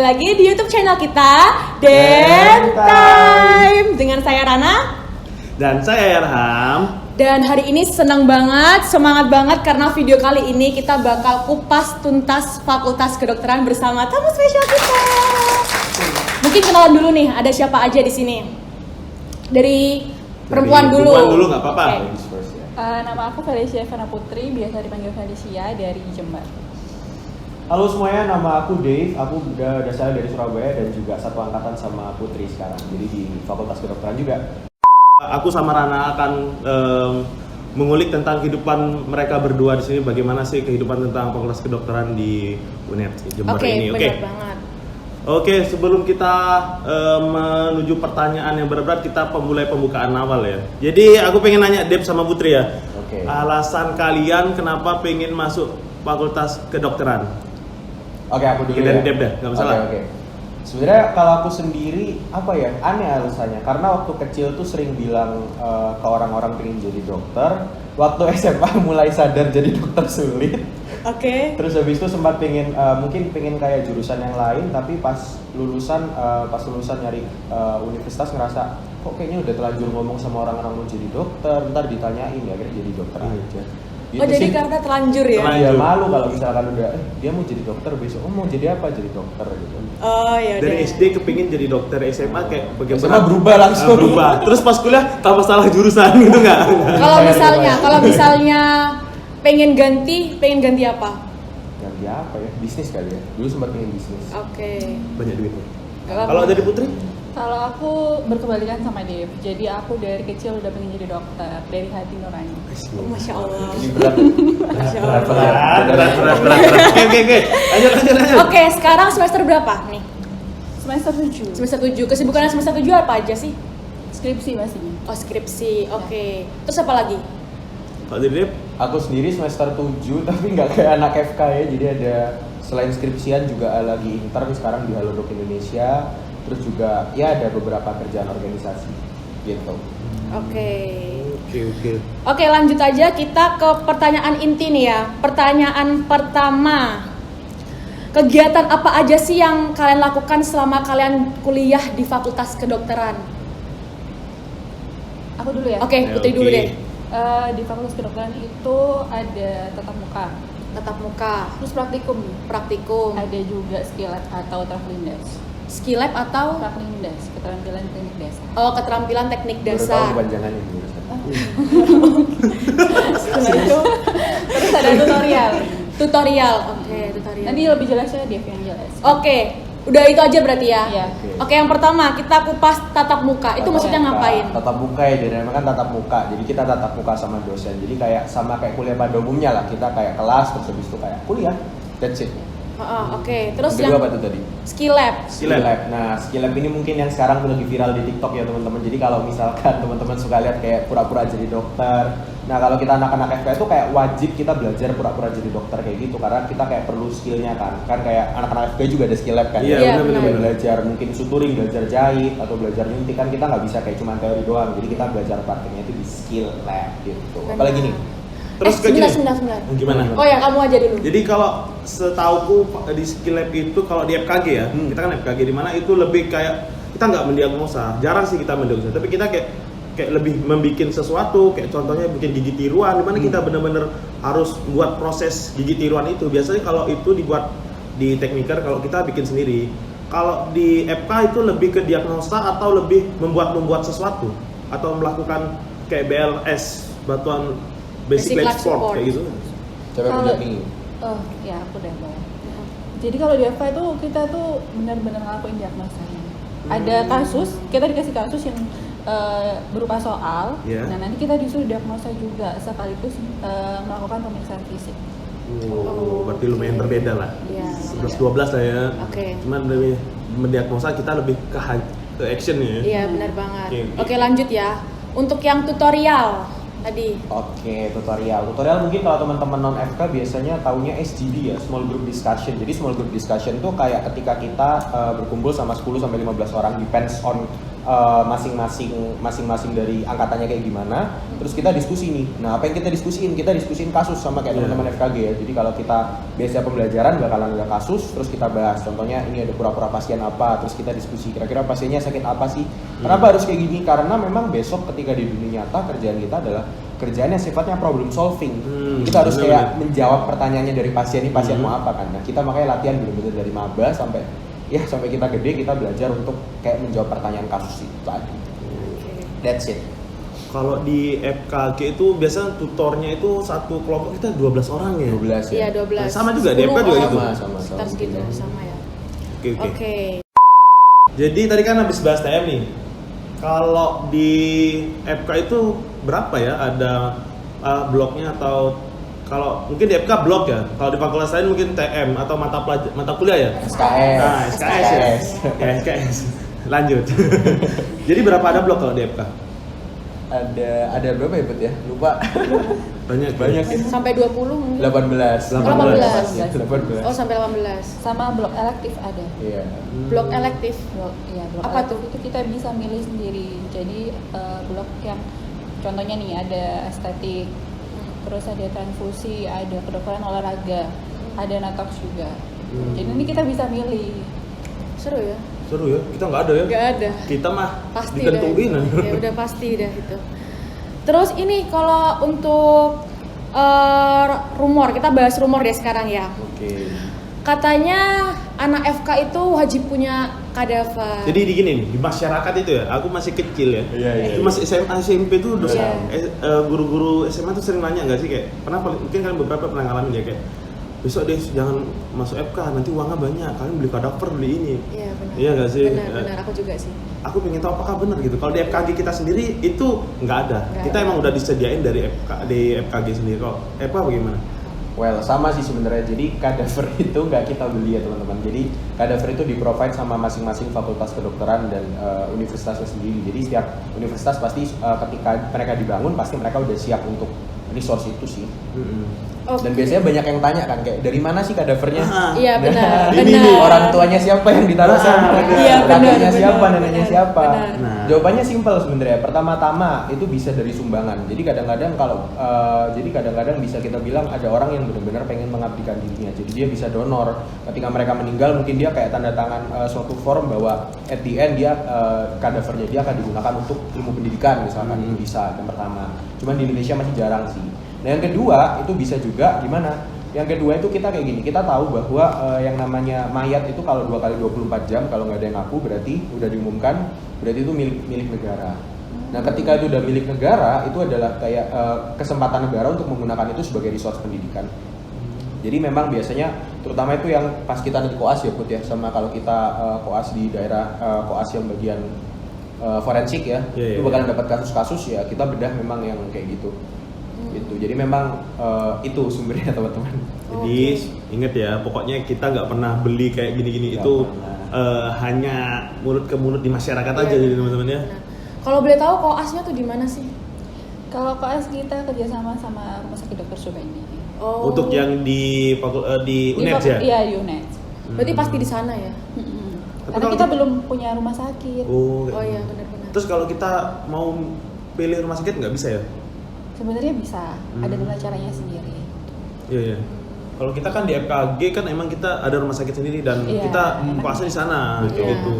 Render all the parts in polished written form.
lagi di YouTube channel kita Dentime dengan saya Rana dan saya Erham. Dan hari ini senang banget, semangat banget karena video kali ini kita bakal kupas tuntas Fakultas Kedokteran bersama tamu spesial kita. Mungkin kenalan dulu nih, ada siapa aja di sini? Dari perempuan dulu. Perempuan dulu nggak apa-apa. Okay. Nama aku Felicia Evana Putri, biasa dipanggil Felicia, dari Jember. Halo semuanya, nama aku Dave, aku dasarnya dari Surabaya dan juga satu angkatan sama Putri sekarang, jadi di Fakultas Kedokteran juga. Aku sama Rana akan mengulik tentang kehidupan mereka berdua di sini, bagaimana sih kehidupan tentang Fakultas Kedokteran di UNED Jember ini. Oke, benar banget. Oke, sebelum kita menuju pertanyaan yang berat-berat, kita mulai pembukaan awal ya. Jadi aku pengen nanya Dave sama Putri ya. Oke. Alasan kalian kenapa pengen masuk Fakultas Kedokteran? Oke, aku dulu Dari ya. Dave dah, nggak masalah. Oke. Sebenarnya kalau aku sendiri aneh alasannya, karena waktu kecil tuh sering bilang ke orang-orang pengen jadi dokter. Waktu SMA mulai sadar jadi dokter sulit. Oke. Terus habis itu sempat mungkin pengen kayak jurusan yang lain, tapi pas lulusan nyari universitas ngerasa kok kayaknya udah terlanjur ngomong sama orang-orang mau jadi dokter, ntar ditanyain ya akhirnya jadi dokter aja. Gitu jadi sih. karena terlanjur ya? Iya, malu kalau misalkan udah dia mau jadi dokter besok, mau jadi apa, jadi dokter gitu. Oh iya. Dari SD kepingin jadi dokter, SMA kayak bagaimana? SMA berubah langsung. Berubah. Terus pas kuliah tanpa salah jurusan gitu nggak? Kalau misalnya pengen ganti apa? Ganti apa ya? Bisnis kali ya. Dulu sempat pengen bisnis. Oke. Banyak duit. Gak apa-apa. Kalau dari Putri? Kalau aku berkebalikan sama Dave, jadi aku dari kecil udah pengen jadi dokter, dari hati nurani. Masya Allah. Ini berat. Masya Allah. Berat. Oke. Lanjut. Oke, sekarang semester berapa nih? Semester 7. Semester 7. Kesibukan semester 7 apa aja sih? Skripsi masih. Oh, skripsi. Oke. Terus apa lagi? Kalau dari Dave? Aku sendiri semester 7 tapi nggak kayak anak FK ya. Jadi ada selain skripsian juga lagi intern sekarang di Halodoc Indonesia. Terus juga ya ada beberapa kerjaan organisasi gitu. Oke. Oke. Lanjut aja kita ke pertanyaan inti nih ya. Pertanyaan pertama. Kegiatan apa aja sih yang kalian lakukan selama kalian kuliah di Fakultas Kedokteran? Aku dulu ya. Oke, Putri dulu deh. Di Fakultas Kedokteran itu ada tatap muka, Tatap muka, terus praktikum. Ada juga skill lab atau traveling desk. skill lab atau Traveling desk, keterampilan teknik dasar. keterampilan teknik Baru tahu dasar. kepanjangannya jurusan. Setelah itu, terus ada tutorial. Tutorial. Oke, tutorial. Nanti lebih jelasnya Dev yang jelas. Oke, udah itu aja berarti ya. Iya. Oke, yang pertama kita kupas tatap muka. Itu maksudnya ngapain? Tatap muka ya, jadi memang kan tatap muka. Jadi kita tatap muka sama dosen. Jadi kayak sama kayak kuliah pada umumnya lah. Kita kayak kelas terus habis itu kayak kuliah. That's it. Oke. Terus Kedua yang apa tuh tadi? skill lab. Skill lab. Nah, skill lab ini mungkin yang sekarang tuh lagi viral di TikTok ya teman-teman. Jadi kalau misalkan teman-teman suka lihat kayak pura-pura jadi dokter. Nah, kalau kita anak-anak FK itu kayak wajib kita belajar pura-pura jadi dokter kayak gitu karena kita kayak perlu skillnya kan. Kan kayak anak-anak FK juga ada skill lab kan. Iya, benar. Belajar mungkin suturing, belajar jahit atau belajar nyuntik kan kita nggak bisa kayak cuma teori doang. Jadi kita belajar prakteknya itu di skill lab gitu. Apalagi nih? Terus kayak gini. sebentar. Gimana? Oh ya, kamu aja dulu. Jadi kalau setauku di skill lab itu kalau di FKG ya, kita kan FKG di mana itu lebih kayak kita nggak mendiagnosa, jarang sih kita mendiagnosa, tapi kita kayak lebih membikin sesuatu, kayak contohnya bikin gigi tiruan, di mana kita benar-benar harus buat proses gigi tiruan itu. Biasanya kalau itu dibuat di tekniker, kalau kita bikin sendiri. Kalau di FK itu lebih ke diagnosa atau lebih membuat sesuatu atau melakukan kayak BLS, batuan basic life support kayak gitu. Coba Kalau- mendampingi. Oh, ya aku udah bawa. Jadi kalau di FK itu kita tuh benar-benar ngelakuin diagnosanya. Ada kasus, kita dikasih kasus yang berupa soal. Yeah. Nah, nanti kita disuruh diagnosa juga sekaligus melakukan pemeriksaan fisik. Berarti lumayan berbeda lah. Iya. 11-12 lah ya. Oke. Cuman lebih mendiagnosa kita lebih ke action ya. Iya, benar banget. Oke. Oke, lanjut ya. Untuk yang tutorial tadi. Oke, tutorial. Tutorial mungkin kalau teman-teman non FK biasanya taunya SGD ya, small group discussion. Jadi small group discussion itu kayak ketika kita berkumpul sama 10 sampai 15 orang, depends on masing-masing dari angkatannya kayak gimana, terus kita diskusi nih. Nah, apa yang kita diskusiin kasus sama kayak teman-teman FKG ya. Jadi kalau kita biasa pembelajaran bakalan ada kasus, terus kita bahas. Contohnya ini ada pura-pura pasien apa, terus kita diskusi kira-kira pasiennya sakit apa sih? Kenapa harus kayak gini? Karena memang besok ketika di dunia nyata kerjaan kita adalah kerjaan yang sifatnya problem solving. Kita harus kayak menjawab pertanyaannya dari pasien ini, pasien mau apa kan. Nah, kita makanya latihan bener-bener dari maba sampai kita gede, kita belajar untuk kayak menjawab pertanyaan kasus itu tadi. That's it. Kalau di FKG itu biasanya tutornya itu satu kelompok kita 12 orang ya? 12 ya? Iya 12. Sama juga, di FK juga gitu? Sama. Sekitar segitu, sama ya. Oke. Jadi tadi kan habis bahas TM nih. Kalau di FK itu berapa ya? Ada bloknya atau kalau mungkin di FK blok ya? Kalau di fakultas lain mungkin TM atau mata kuliah ya? SKS. Nah, SKS ya? Ya, SKS. Lanjut. Jadi berapa ada blok kalau di FK? Ada berapa ya, Bet ya? Lupa. Banyak ya. Sampai 20 mungkin. 18. 18. Oh, sampai 18. Sama blok elektif ada. Iya. Blok elektif. Blok Apa elektif tuh? itu kita bisa milih sendiri. Jadi blok yang contohnya nih ada estetik, terus ada transfusi, ada kedokteran olahraga, ada natox juga. Jadi ini kita bisa milih. Seru ya? Seru ya? Kita nggak ada ya? Nggak ada. Kita mah Pasti ditentuin. dah. Ya udah pasti dah itu. Terus ini kalau untuk rumor, kita bahas rumor deh sekarang ya. Oke. Katanya anak FK itu wajib punya kadaver. Jadi di gini nih, di masyarakat itu ya, aku masih kecil ya. Iya. Itu masih SMA, SMP tuh udah Iya. guru-guru SMA tuh sering nanya nggak sih kayak, mungkin kalian beberapa pernah ngalamin ya kayak, besok deh jangan masuk FK, nanti uangnya banyak, kalian beli kadaver, beli ini. Iya benar. Iya nggak sih? Benar, aku juga sih. Aku pengen tahu apakah benar gitu. Kalau di FKG kita sendiri itu nggak ada. Nggak Kita ada. emang udah disediain dari di FKG sendiri. Kalau FK bagaimana? Well, sama sih sebenarnya. Jadi kadaver itu nggak kita beli ya teman-teman. Jadi kadaver itu di-provide sama masing-masing fakultas kedokteran dan universitasnya sendiri. Jadi setiap universitas pasti ketika mereka dibangun pasti mereka udah siap untuk resource itu sih. Dan biasanya banyak yang tanya kan kayak dari mana sih kadavernya? Iya benar. Ini nih, orang tuanya siapa yang ditaruh sana? Iya, benar, Kakeknya siapa? benar, Neneknya benar, siapa? benar. Nah. Jawabannya simpel sebenarnya. Pertama-tama itu bisa dari sumbangan. Jadi kadang-kadang bisa kita bilang ada orang yang benar-benar pengen mengabdikan dirinya. Jadi dia bisa donor. Ketika mereka meninggal mungkin dia kayak tanda tangan suatu form bahwa at the end dia kadavernya dia akan digunakan untuk ilmu pendidikan misalkan. Itu bisa yang pertama. Cuman di Indonesia masih jarang sih. Nah yang kedua itu bisa juga gimana? Yang kedua itu kita kayak gini, kita tahu bahwa yang namanya mayat itu kalau 2 kali 24 jam kalau nggak ada yang ngaku berarti udah diumumkan, berarti itu milik negara. Nah ketika itu udah milik negara itu adalah kayak kesempatan negara untuk menggunakan itu sebagai resource pendidikan. Jadi memang biasanya terutama itu yang pas kita nanti koas ya Put ya, sama kalau kita koas di daerah koas yang bagian forensik ya, itu bakalan dapat kasus-kasus ya kita bedah memang yang kayak gitu. Jadi memang itu sumbernya teman-teman. Jadi inget ya, pokoknya kita nggak pernah beli kayak gini-gini, itu hanya mulut ke mulut di masyarakat aja jadi teman-teman ya. Nah, kalau boleh tahu koasnya tuh di mana sih? Kalau koas kita kerjasama sama Rumah Sakit Dr. Subandi. Oh. Untuk yang di UNED ya? Iya UNED. Berarti pasti di sana ya? Karena kalau kita kita- belum punya rumah sakit. Oh iya benar-benar. Terus kalau kita mau pilih rumah sakit nggak bisa ya? Sebenarnya bisa, ada dengan caranya sendiri. Iya. Kalau kita kan di FKG kan emang kita ada rumah sakit sendiri dan Iya, kita enak. puasnya di sana kayak Iya. gitu.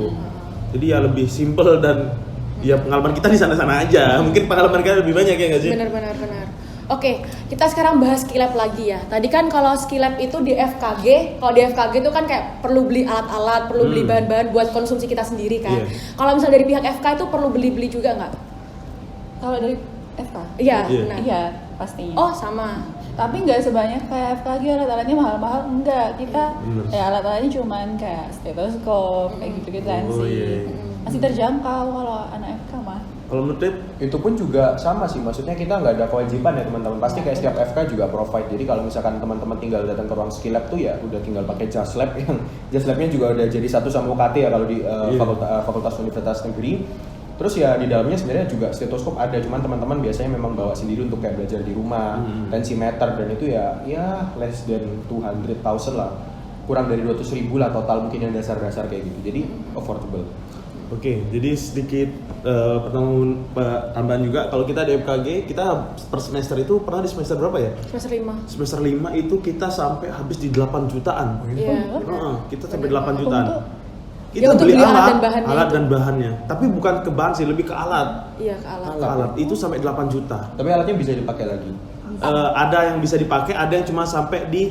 Jadi ya lebih simple dan ya pengalaman kita di sana-sana aja. Mungkin pengalaman kita lebih banyak ya nggak sih? Benar. Oke, kita sekarang bahas skill lab lagi ya. Tadi kan kalau skill lab itu di FKG, kalau di FKG itu kan kayak perlu beli alat-alat, perlu beli bahan-bahan buat konsumsi kita sendiri kan. Iya. Kalau misalnya dari pihak FK itu perlu beli-beli juga nggak? Kalau dari FK? Iya, Iya. benar. Iya, pastinya. Oh, sama. Tapi nggak sebanyak kayak FKG, alat-alatnya mahal-mahal, enggak. Kita Bener. ya alat-alatnya cuman kayak stetoskop, kayak gitu-gitu Oh, sih. iya. Masih terjangkau kalau anak FK mah. Kalau menurut Dep, Itu pun juga sama sih, maksudnya kita nggak ada kewajiban ya teman-teman. Pasti kayak setiap FK juga provide. Jadi kalau misalkan teman-teman tinggal datang ke ruang skill lab tuh ya udah tinggal pakai jas lab yang jas labnya juga udah jadi satu sama UKT ya kalau di fakultas universitas negeri. Terus ya di dalamnya sebenarnya juga stetoskop ada, cuman teman-teman biasanya memang bawa sendiri untuk kayak belajar di rumah, tensimeter dan itu ya less than 200,000 lah, kurang dari 200.000 lah total mungkin yang dasar-dasar kayak gitu. Jadi affordable. Oke, jadi sedikit tambahan juga, kalau kita di FKG, kita per semester itu pernah di semester berapa ya? Semester 5. Semester 5 itu kita sampai habis di 8 jutaan. Iya. Kita sampai 8 jutaan. Ya, Kita untuk beli beli alat alat, dan bahannya alat itu. dan bahannya. Tapi bukan ke bahan sih, lebih ke alat. Iya, ke alat. Ke alat itu sampai 8 juta. Tapi alatnya bisa dipakai lagi. Ada yang bisa dipakai, ada yang cuma sampai di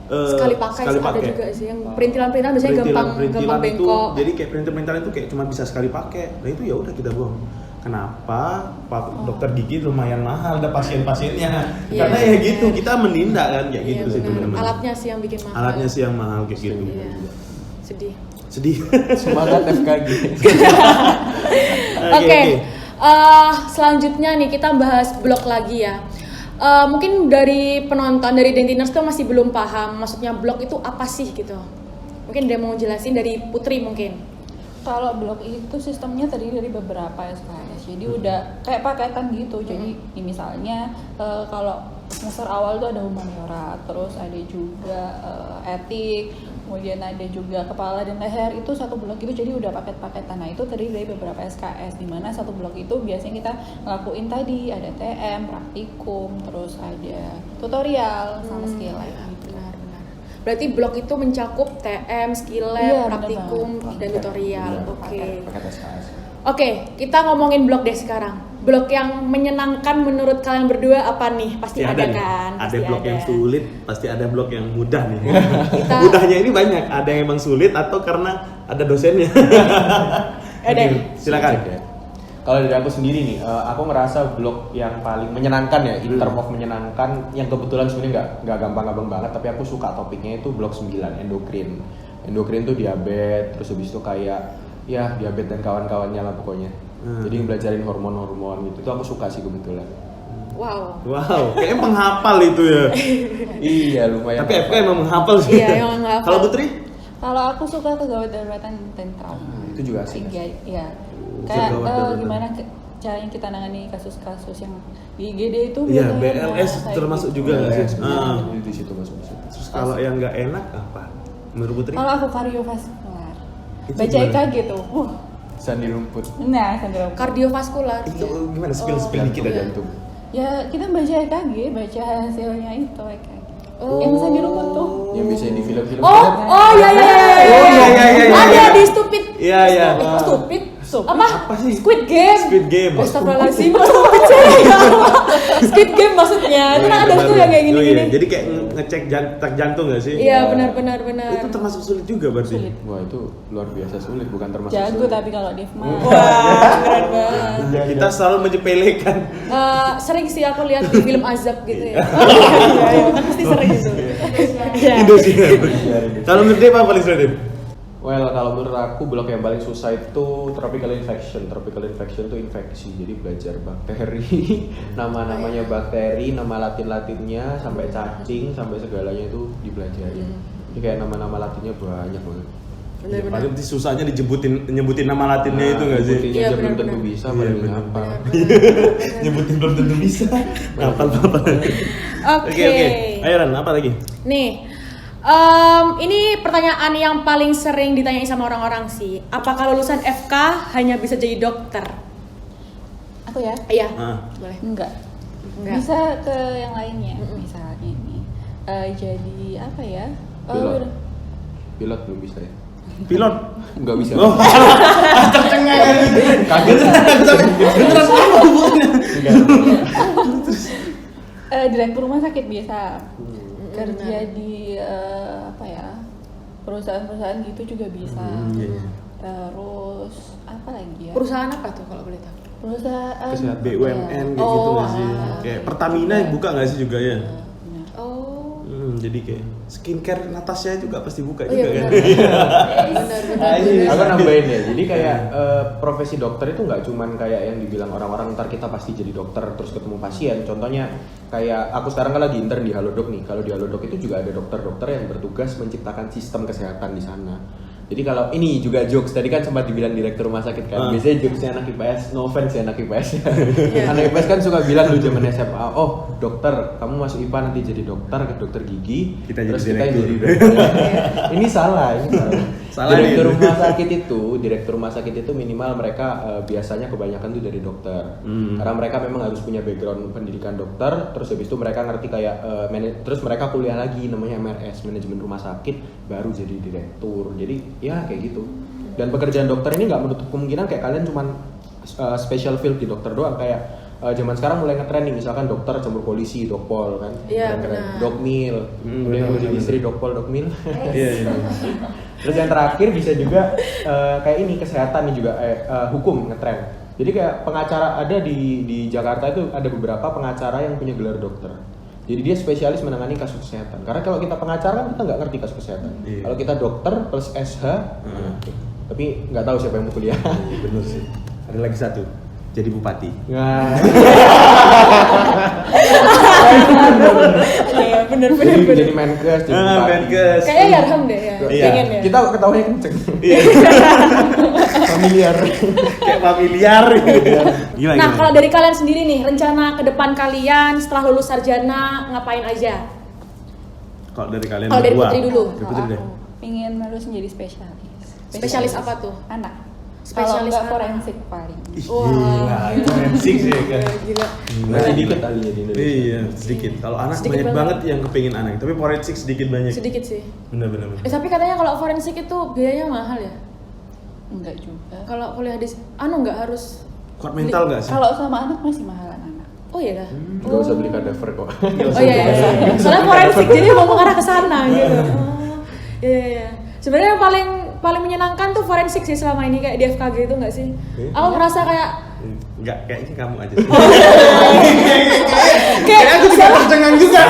Sekali pakai sih, ada juga sih yang perintilan-perintilan biasanya gampang Perintilan itu, bengkok. jadi kayak perintilan itu kayak cuma bisa sekali pakai. Nah itu ya udah kita buang. Kenapa? Pak dokter gigi lumayan mahal, ada pasien-pasiennya. Iya. Karena ya gitu, kita menindak kan kayak Iya, gitu sih benar. teman-teman. Alatnya sih yang bikin mahal. Alatnya sih yang mahal kayak gitu. Iya. Sedih. Sedih. Semangat FKG. Oke. Selanjutnya nih kita bahas blog lagi ya. Mungkin dari penonton dari Dentiners tuh masih belum paham maksudnya blog itu apa sih gitu. Mungkin dia mau jelasin dari Putri mungkin. Kalau blog itu sistemnya terdiri dari beberapa SKS, jadi udah kayak paketan gitu. Jadi misalnya kalau semester awal tuh ada humaniora, terus ada juga etik, kemudian ada juga kepala dan leher, itu satu blog itu jadi udah paket-paketan. Nah itu terdiri dari beberapa SKS, dimana satu blog itu biasanya kita ngelakuin tadi ada TM, praktikum, terus ada tutorial sama skill lab gitu. Benar. Berarti blog itu mencakup TM, skill lab, Iya, praktikum benar. dan tutorial. Iya, Oke. Paket SKS. Oke, kita ngomongin blog deh sekarang. Blog yang menyenangkan menurut kalian berdua apa nih? Pasti ada nih. kan? Ada Pasti blog yang sulit, pasti ada blog yang mudah nih. Kita- Mudahnya ini banyak, ada yang emang sulit atau karena ada dosennya. Ada. Silakan. Ya. Kalau dari aku sendiri nih, aku ngerasa blog yang paling menyenangkan ya, in term of menyenangkan, yang kebetulan sebenarnya nggak gampang-gampang banget, tapi aku suka topiknya itu blog 9, endokrin. Endokrin tuh diabetes, terus habis itu kayak ya diabetes dan kawan-kawannya lah pokoknya. Jadi belajarin hormon-hormon gitu, itu aku suka sih kebetulan. Wow. Wow, kayaknya penghafal itu ya. Iya lumayan. Tapi FK emang menghafal sih. Iya, emang menghafal. Kalau Putri? Kalau aku suka kegawat daruratan dan trauma. Itu juga asik. Iya. Kayak Kegawat daruratan. gimana caranya kita nangani kasus-kasus yang di IGD itu Iya, biasanya BLS kayak termasuk gitu. juga nggak sih? Ah. Di situ masuk di situ. Terus kalau yang nggak enak apa? Menurut Putri? Kalau aku kardiovaskular, Itu baca gimana? EKG tuh, Sandi rumput. nah sambil Kardiovaskular. Itu gimana? Oh, Spill dikit Jantung, aja. jantung. ya kita baca EKG, baca hasilnya itu EKG. Oh. Yang bisa dirumput tuh. Yang bisa di film-film. Oh ya. Oh, iya. Ada di Stupid. Iya, iya. Stupid. Stupid. Apa sih? Squid Game. Squid Game. Astagfirullahaladzim. Stupid sih. Squid Game maksudnya. Itu kan ada tuh yang kayak Oh, gini-gini. iya. Jadi kayak ngecek detak jantung nggak sih? Iya, benar. Itu termasuk sulit juga berarti. Sulit. Wah itu luar biasa sulit, bukan termasuk Jago sulit. tapi kalau Dev mah. Wah, keren banget. Kita selalu menyepelekan. Sering sih aku lihat di film azab gitu ya. Iya, kan pasti sering itu. Iya. Indosiar. Kalau menurut dia apa paling sulit? Dip? Well, kalau menurut aku blok yang paling susah itu tropical infection. Tropical infection itu infeksi, jadi belajar bakteri, nama-namanya bakteri, nama latin-latinnya, sampai cacing, sampai segalanya itu dipelajari. Jadi kayak nama-nama latinnya banyak banget. Ya, paling susahnya nyebutin nama latinnya itu nggak sih? Nyebutinnya Iya, aja belum benar-benar. tentu bisa, Iya, paling benar. apa. Nyebutin belum tentu bisa. Apa? Oke. Ayo Ran, apa lagi? Nih, ini pertanyaan yang paling sering ditanyain sama orang-orang sih. Apakah lulusan FK hanya bisa jadi dokter? Aku ya? Iya, Ah. boleh. Enggak. Enggak. Bisa ke yang lainnya. Misalnya ini jadi apa ya? Pilot. Pilot belum bisa ya? Pilot. Nggak bisa. Oh, tercengang. Kaget. Beneran apa hubungannya? Direktur rumah sakit biasa. Kerja di apa ya? Perusahaan-perusahaan gitu juga bisa. Iya. Terus apa lagi ya? Perusahaan apa tuh kalau boleh tahu? Perusahaan Kesehatan. BUMN kayak Oh, gitu nggak sih? ah. Kayak Pertamina buka nggak sih juga ya? Benar. Oh. Jadi kayak skincare Natasha juga pasti buka Oh, iya, juga kan? benar. Aku nambahin ya, jadi kayak profesi dokter itu nggak cuman kayak yang dibilang orang-orang ntar kita pasti jadi dokter terus ketemu pasien. Contohnya kayak aku sekarang kan lagi intern di Halodoc nih. Kalau di Halodoc itu juga ada dokter-dokter yang bertugas menciptakan sistem kesehatan di sana. Jadi kalau ini juga jokes, tadi kan sempat dibilang direktur rumah sakit kan, biasanya jokesnya anak IPS, no offense ya anak IPS ya. Anak IPS kan suka bilang dulu zaman SMA, oh dokter, kamu masuk IPA nanti jadi dokter gigi, Kita terus jadi kita direktur. jadi dokter. Ini salah, ini salah. Salah nih. Direktur rumah sakit itu minimal mereka biasanya kebanyakan tuh dari dokter. Karena mereka memang harus punya background pendidikan dokter, terus habis itu mereka ngerti kayak terus mereka kuliah lagi namanya MRS, manajemen rumah sakit, baru jadi direktur. Jadi ya kayak gitu. Dan pekerjaan dokter ini nggak menutup kemungkinan kayak kalian cuman special field di dokter doang, kayak zaman sekarang mulai nge-trending misalkan dokter campur polisi, dokpol kan. Iya, Keren-keren. benar. Dokmil. Udah yang udah jadi istri dokpol, dokmil. Iya. Terus yang terakhir bisa juga kayak ini kesehatan nih juga hukum ngetrend. Jadi kayak pengacara ada di Jakarta itu ada beberapa pengacara yang punya gelar dokter. Jadi dia spesialis menangani kasus kesehatan. Karena kalau kita pengacara kan kita nggak ngerti kasus kesehatan. Iya. Kalau kita dokter plus SH, tapi nggak tahu siapa yang mau kuliah. Bener sih. Ada lagi satu, jadi bupati. Nah, Iya, bener. jadi Menkes, jadi bupati. Menkes. Kayaknya Yarham deh ya. Iya. Pengen ya. Kita ketawanya kenceng. Iya. Familiar. Kayak familiar. Gila, Nah, gila. kalau dari kalian sendiri nih, rencana ke depan kalian setelah lulus sarjana ngapain aja? Kalau dari kalian Kalau dari berdua. Putri dulu. Dari Putri deh. Pingin lulus menjadi spesialis. Spesialis apa tuh? Anak. Spesialis Kalau nggak anak. forensik paling. Ih, Wah. gila, itu forensik sih kan. Gila. Masih dikit kali ya di Indonesia. Iya, sedikit. Kalau anak Sedikit banyak banget. banget yang kepingin anak, tapi forensik sedikit banyak. Sedikit sih. Bener. Tapi katanya kalau forensik itu biayanya mahal ya. Enggak juga. Kalau kuliah di nggak harus. Kuat mental nggak sih? Kalau sama anak masih mahalan anak. Oh iya dah. Gak usah beli kadaver kok. Oh iya. Soalnya forensik jadi mau mengarah ke sana gitu. Oh, iya. Sebenarnya yang paling menyenangkan tuh forensik sih selama ini kayak di FKG itu nggak sih? Aku ngerasa kayak Enggak, kayaknya kamu aja. kayak Aku juga tercengang juga.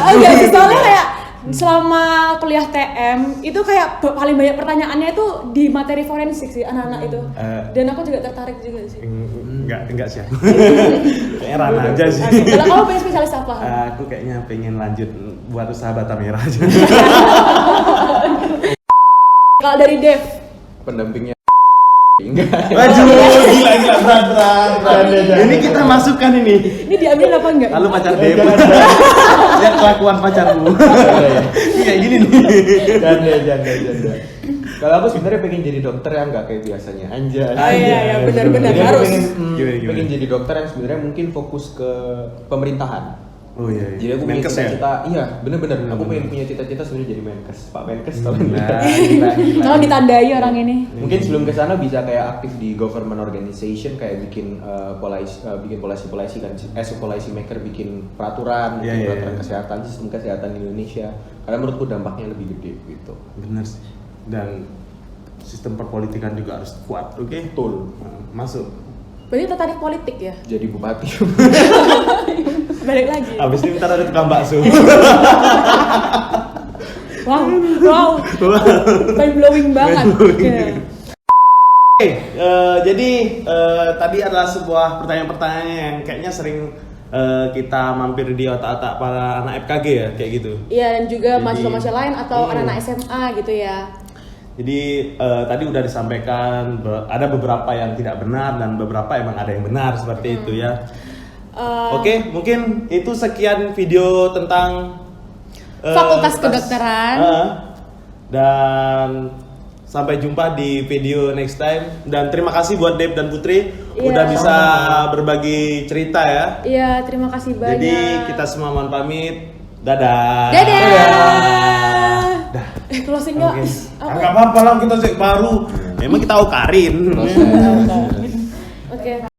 oh iya sih, soalnya kayak selama kuliah TM itu kayak paling banyak pertanyaannya itu di materi forensik sih anak-anak itu. Dan aku juga tertarik juga sih. Enggak sih. Kayaknya Rana aja sih. Kalau kamu pengen spesialis apa? Aku kayaknya pengen lanjut buat usaha bata merah aja. Kalau dari Dev, Pendampingnya enggak. Waduh, gila berat. Ini kita masukkan ini. ini diambil apa enggak? Lalu pacar Dep. Lihat kelakuan pacarmu. Ini kayak gini nih. Janda. Kalau aku sebenarnya pengen jadi dokter yang nggak kayak biasanya, anjay. Oh iya, benar-benar Jadi aku harus. pengen Gimana? jadi dokter yang sebenarnya mungkin fokus ke pemerintahan. Oh iya. Jadi aku punya Menkes ya? cita-cita, iya bener-bener. Aku pengen punya cita-cita sebenarnya jadi Menkes, Pak Menkes kalau Gila. Kalau ditandai orang ini. Mungkin sebelum ke sana bisa kayak aktif di government organization, kayak bikin polisi kan, as a policy maker, bikin peraturan, Iya, bikin iya, peraturan iya. kesehatan, sistem kesehatan di Indonesia. Karena menurutku dampaknya lebih gede gitu. Bener sih. Dan sistem perpolitikan juga harus kuat, oke? Betul. Masuk. Berarti tertarik politik ya? Jadi bupati. Balik lagi. Abis ini ntar ada tukang bakso. Wow. Mind blowing banget. Iya. Oke, jadi tadi adalah sebuah pertanyaan-pertanyaan yang kayaknya sering kita mampir di otak-otak para anak FKG ya, kayak gitu. Iya, dan juga Jadi- mahasiswa-mahasiswa lain atau Iya. anak-anak SMA gitu ya. Jadi tadi udah disampaikan ada beberapa yang tidak benar dan beberapa emang ada yang benar seperti itu ya. Oke, mungkin itu sekian video tentang Fakultas Kedokteran. Dan sampai jumpa di video next time. Dan terima kasih buat Dep dan Putri Iya. udah bisa berbagi cerita ya. Iya, terima kasih banyak. Jadi kita semua mohon pamit. Dadah. Dadah. Dah. Closing nggak? Oke. Apa? Nggak apa-apa lah, kita cek baru. Emang kita Karin. Oke.